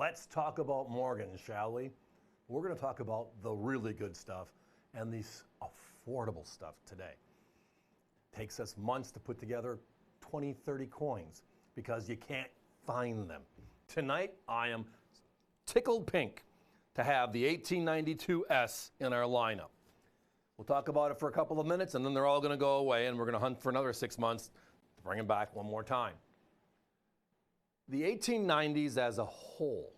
Let's talk about Morgan, shall we? We're going to talk about the really good stuff and the affordable stuff today. Takes us months to put together 20, 30 coins because you can't find them. Tonight, I am tickled pink to have the 1892S in our lineup. We'll talk about it for a couple of minutes, and then they're all going to go away, and we're going to hunt for another 6 months to bring them back one more time. The 1890s as a whole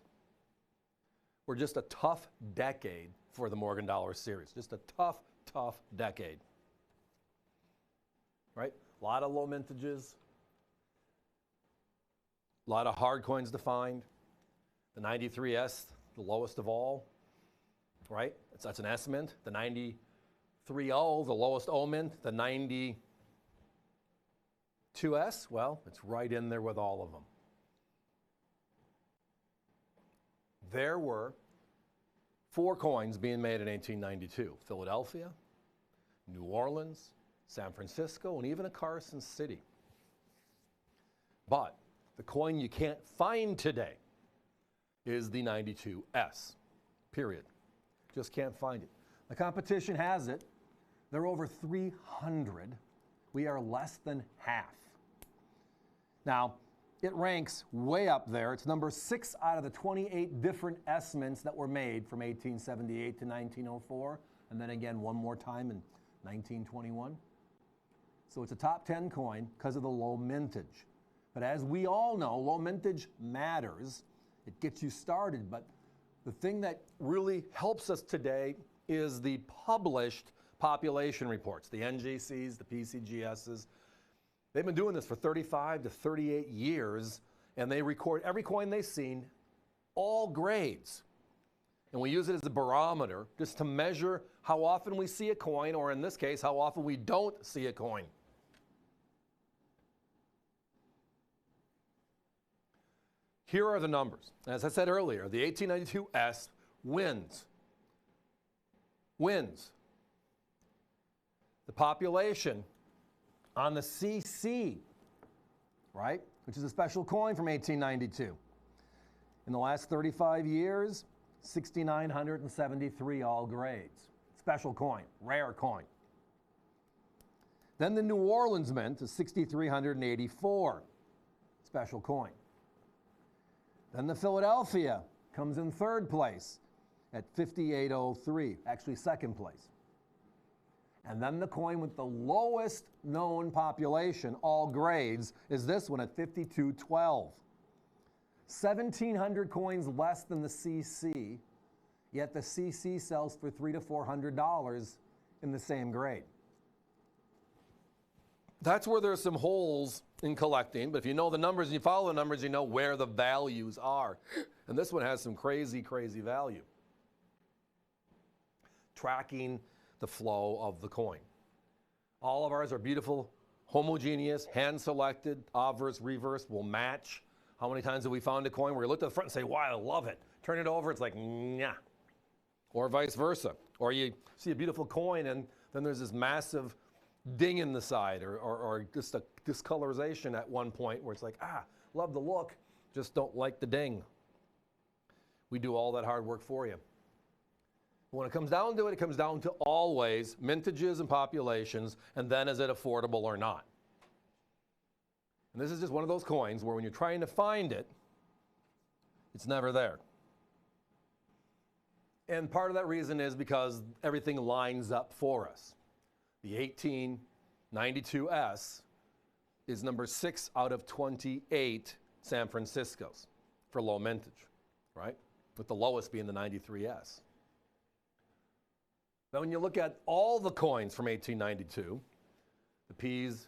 were just a tough decade for the Morgan Dollar series. Just a tough, tough decade. Right? A lot of low mintages, a lot of hard coins to find. The 93S, the lowest of all, right? That's an S mint. The 93O, the lowest O mint. The 92S, well, it's right in there with all of them. There were 4 coins being made in 1892. Philadelphia, New Orleans, San Francisco, and even a Carson City. But the coin you can't find today is the 92S, period. Just can't find it. The competition has it. There are over 300. We are less than half. Now, it ranks way up there. It's number 6 out of the 28 different S mints that were made from 1878 to 1904, and then again one more time in 1921. So it's a top 10 coin because of the low mintage. But as we all know, low mintage matters. It gets you started, but the thing that really helps us today is the published population reports, the NGCs, the PCGSs. They've been doing this for 35 to 38 years, and they record every coin they've seen, all grades. And we use it as a barometer just to measure how often we see a coin, or in this case, how often we don't see a coin. Here are the numbers. As I said earlier, the 1892S wins. The population on the CC, right, which is a special coin from 1892. In the last 35 years, 6,973 all grades. Special coin, rare coin. Then the New Orleans mint is 6,384, special coin. Then the Philadelphia comes in 3rd place at 5,803, actually 2nd place. And then the coin with the lowest known population, all grades, is this one at 5,212. 1,700 coins less than the CC, yet the CC sells for $300 to $400 in the same grade. That's where there's some holes in collecting, but if you know the numbers and you follow the numbers, you know where the values are. And this one has some crazy, crazy value. Tracking the flow of the coin. All of ours are beautiful, homogeneous, hand-selected, obverse, reverse, will match. How many times have we found a coin where you look at the front and say, wow, I love it. Turn it over, it's like, nah. Or vice versa. Or you see a beautiful coin and then there's this massive ding in the side or just a discolorization at one point where it's like, love the look, just don't like the ding. We do all that hard work for you. When it comes down to it, it comes down to always mintages and populations, and then is it affordable or not? And this is just one of those coins where when you're trying to find it, it's never there. And part of that reason is because everything lines up for us. The 1892S is number 6 out of 28 San Franciscos for low mintage, right? With the lowest being the 93S. Now, when you look at all the coins from 1892, the P's,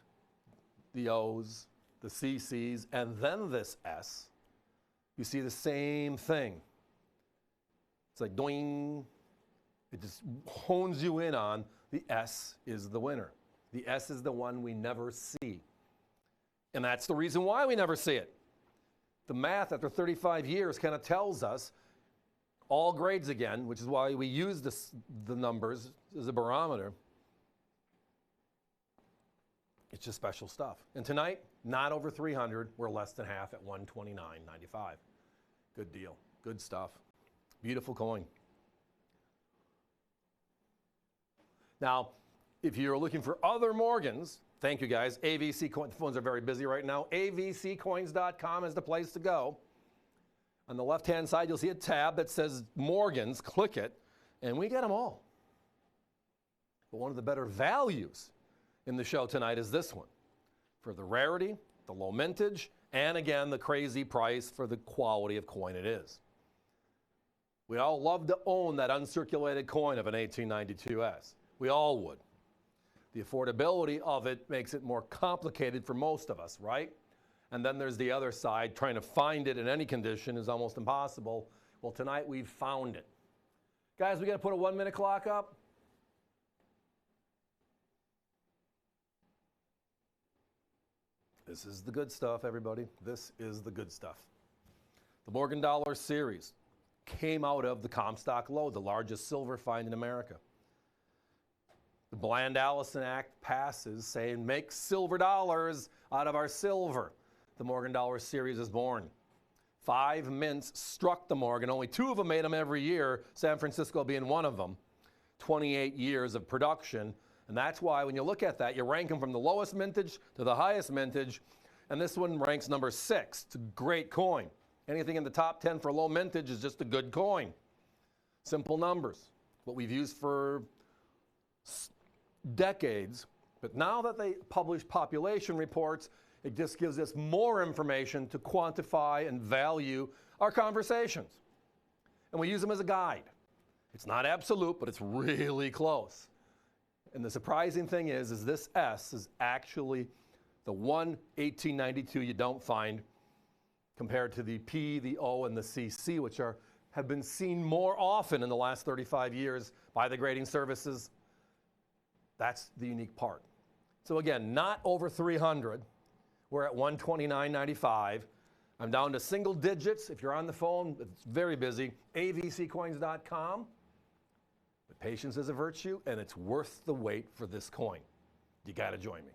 the O's, the CC's, and then this S, you see the same thing. It's like doing. It just hones you in on the S is the winner. The S is the one we never see. And that's the reason why we never see it. The math after 35 years kind of tells us all grades again, which is why we use the numbers as a barometer. It's just special stuff. And tonight, not over 300. We're less than half at 129.95. Good deal. Good stuff. Beautiful coin. Now, if you're looking for other Morgans, thank you guys. AVC Coins, the phones are very busy right now. avccoins.com is the place to go. On the left-hand side, you'll see a tab that says Morgans. Click it, and we get them all. But one of the better values in the show tonight is this one. For the rarity, the low mintage, and again, the crazy price for the quality of coin it is. We all love to own that uncirculated coin of an 1892S. We all would. The affordability of it makes it more complicated for most of us, right? And then there's the other side. Trying to find it in any condition is almost impossible. Well, tonight we've found it. Guys, we got to put a 1-minute clock up. This is the good stuff, everybody. This is the good stuff. The Morgan Dollar Series came out of the Comstock Lode, the largest silver find in America. The Bland-Allison Act passes saying, make silver dollars out of our silver. The Morgan Dollar Series is born. 5 mints struck the Morgan. Only 2 of them made them every year, San Francisco being one of them. 28 years of production. And that's why when you look at that, you rank them from the lowest mintage to the highest mintage. And this one ranks number 6. It's a great coin. Anything in the top 10 for low mintage is just a good coin. Simple numbers. What we've used for decades. But now that they publish population reports, it just gives us more information to quantify and value our conversations. And we use them as a guide. It's not absolute, but it's really close. And the surprising thing is this S is actually the one 1892 you don't find compared to the P, the O, and the CC, which have been seen more often in the last 35 years by the grading services. That's the unique part. So again, not over 300. We're at 129.95. I'm down to single digits. If you're on the phone, it's very busy. avccoins.com. But patience is a virtue, and it's worth the wait for this coin. You got to join me.